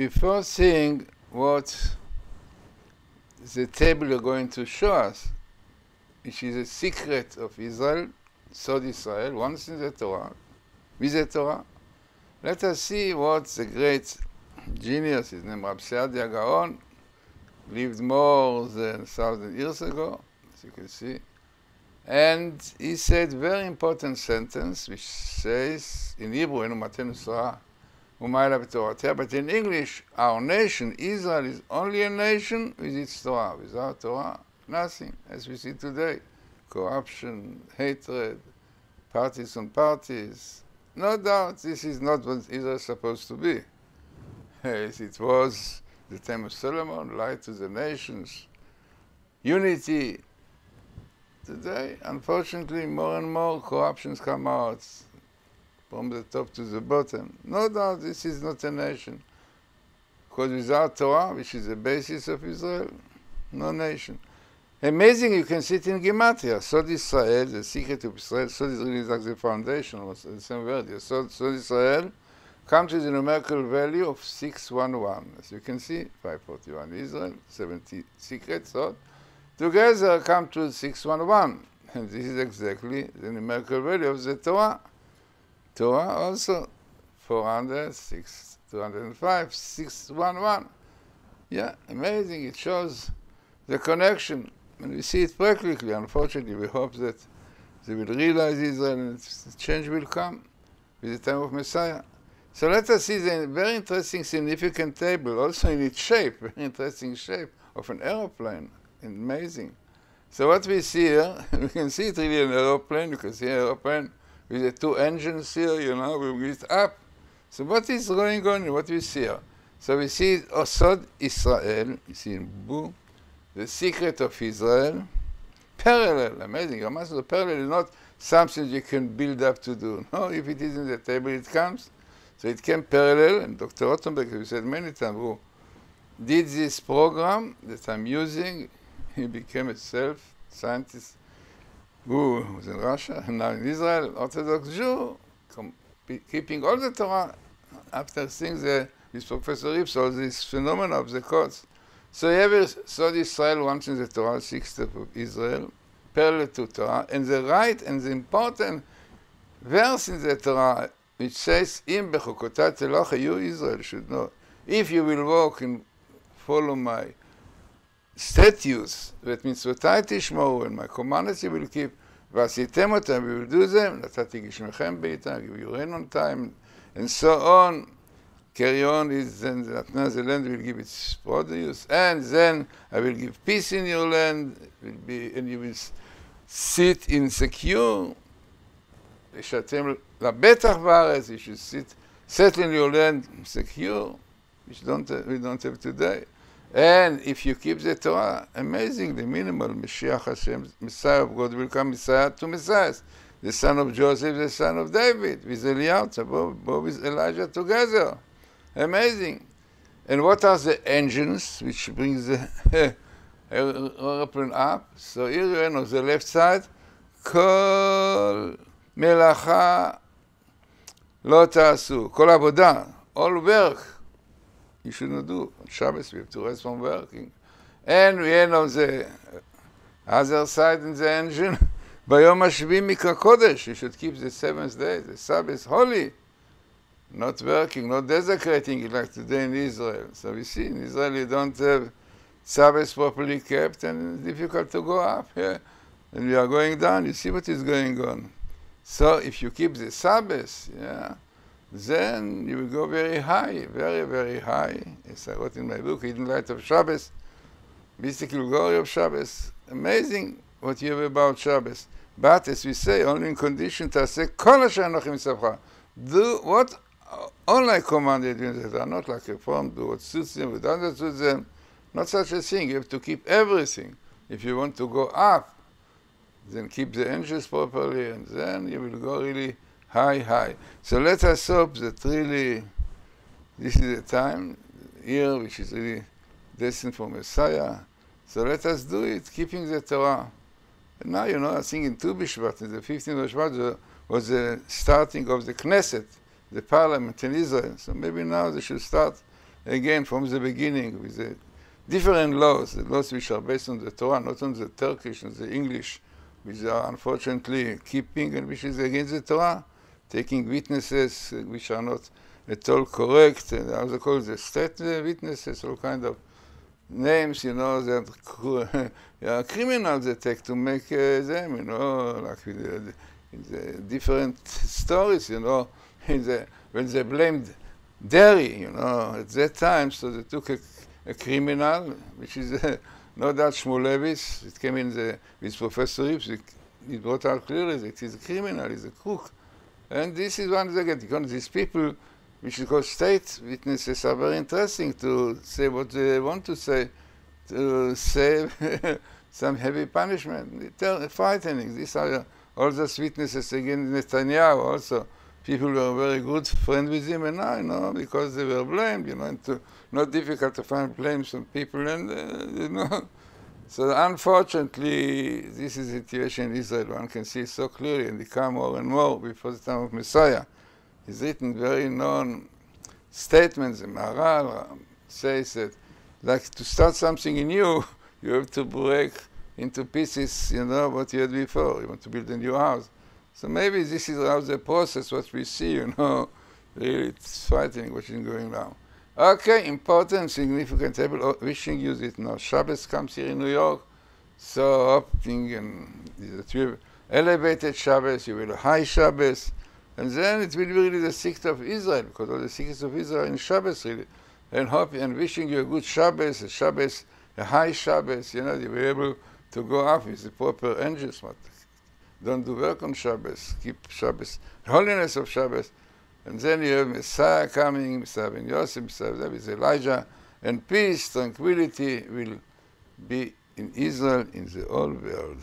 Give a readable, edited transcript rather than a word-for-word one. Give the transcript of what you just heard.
before seeing what the table you're going to show us, which is a secret of Israel, Sod Israel, once in the Torah, with the Torah, let us see what the great genius, his name Matityahu Gaon, lived more than 1,000 years ago, as you can see. And he said a very important sentence, which says, in Hebrew, but in English, our nation, Israel, is only a nation with its Torah. Without Torah, nothing, as we see today. Corruption, hatred, parties on parties. No doubt this is not what Israel is supposed to be. As it was the time of Solomon, light to the nations, unity. Today, unfortunately, more and more corruptions come out from the top to the bottom. No doubt this is not a nation. Because without Torah, which is the basis of Israel, no nation. Amazing, you can see it in Gematria. Sod Israel, the secret of Israel. Sod is really like the foundation, the same word. Sod Israel comes to the numerical value of 611. As you can see, 541 Israel, 70 secret, Sod. Together come to 611. And this is exactly the numerical value of the Torah. Torah also 400, 205, 611. Yeah, amazing. It shows the connection. And we see it practically. Unfortunately, we hope that they will realize Israel and the change will come with the time of Messiah. So let us see the very interesting, significant table, also in its shape, very interesting shape of an aeroplane. Amazing. So what we see here, we can see it really an aeroplane. You can see an aeroplane with the two engines here, you know, we move it up. So what is going on? What we see here? So we see Sod Israel, you see in blue, the secret of Israel, parallel, amazing. Your master, the parallel is not something you can build up to do. No, if it is in the table, it comes. So it came parallel, and Dr. Rothenberg, who said many times, who did this program that I'm using, he became a self-scientist who was in Russia, and now in Israel, Orthodox Jew, keeping all the Torah after seeing with Professor Rips, all this phenomena of the codes. So you have Sod Israel once in the Torah, 6 steps of Israel, parallel to Torah, and the right and the important verse in the Torah, which says, Im bechukotai telocha, you Israel should know, if you will walk and follow my statutes, that means mitzvotai tishmoru, and my commandments you will keep, v'asitem otam, we will do them, natati gishmechem beitam, give you rain on time, and so on. Carry on, then the land will give its produce, and then I will give peace in your land, and you will sit in secure. ושאתם לבטח בארץ, you should settle in your land secure, which we don't have today. And if you keep the Torah, amazing, the minimal, Mashiach Hashem, Messiah of God will come, Messiah to Messiahs, the son of Joseph, the son of David, with Eliyahu, both with Elijah together. Amazing. And what are the engines which brings the airplane up? So here you are on the left side, Kol Melacha Lo Ta'asu, Kol Avodah, all work. You should not do. On Shabbos we have to rest from working. And we end on the other side in the engine, Bayom HaShvi Mikra Kodesh, you should keep the 7th day, the Sabbath, holy. Not working, not desecrating it like today in Israel. So we see in Israel you don't have Sabbath properly kept, and it's difficult to go up here. And we are going down, you see what is going on. So if you keep the Sabbath, yeah, then you will go very high, very, very high. As I wrote in my book, Hidden Light of Shabbos, Mystical Glory of Shabbos. Amazing what you have about Shabbos. But as we say, only in condition to say, Kol asher anochi mitzavcha. Do what all I commanded you, that are not like a form, do what suits them, what doesn't suit them. Not such a thing. You have to keep everything. If you want to go up, then keep the engines properly, and then you will go really high, high. So let us hope that really this is the time here which is really destined for Messiah. So let us do it, keeping the Torah. And now, you know, I think in Tu B'Shvat, the 15th of Shvat, was the starting of the Knesset, the parliament in Israel. So maybe now they should start again from the beginning with the different laws, the laws which are based on the Torah, not on the Turkish and the English, which are unfortunately keeping and which is against the Torah, taking witnesses which are not at all correct, and how they call the state witnesses, all kind of names, you know, that are criminals they take to make them, you know, like in the different stories, you know, when they blamed dairy, you know, at that time, so they took a criminal, which is no doubt Shmulevis. It came in with Professor Rips. He brought out clearly that he's a criminal, he's a crook. And this is one thing, because these people, which is called state witnesses, are very interesting to say what they want to say, to save some heavy punishment. They're frightening. These are all those witnesses against Netanyahu also. People were very good friends with him, and now, you know, because they were blamed, you know, and not difficult to find blames on people, and, you know. So unfortunately, this is the situation in Israel. One can see so clearly, and become more and more before the time of Messiah. He's written very known statements. The Maharal says that, like, to start something new, you have to break into pieces, you know, what you had before. You want to build a new house. So maybe this is how the process, what we see, you know, really it's frightening what is going on. Okay, important, significant table, wishing you it now. Shabbos comes here in New York, so hoping and that you have elevated Shabbos, you will have high Shabbos, and then it will be really the 6th of Israel, because all the 6th of Israel in Shabbos really. And hope and wishing you a good Shabbos, a high Shabbos, you know, you'll be able to go up with the proper angels. Don't do work on Shabbos, keep Shabbos, the holiness of Shabbos. And then you have Messiah coming, Messiah ben Yosef, Messiah with Elijah, and peace, tranquility will be in Israel, in the whole world.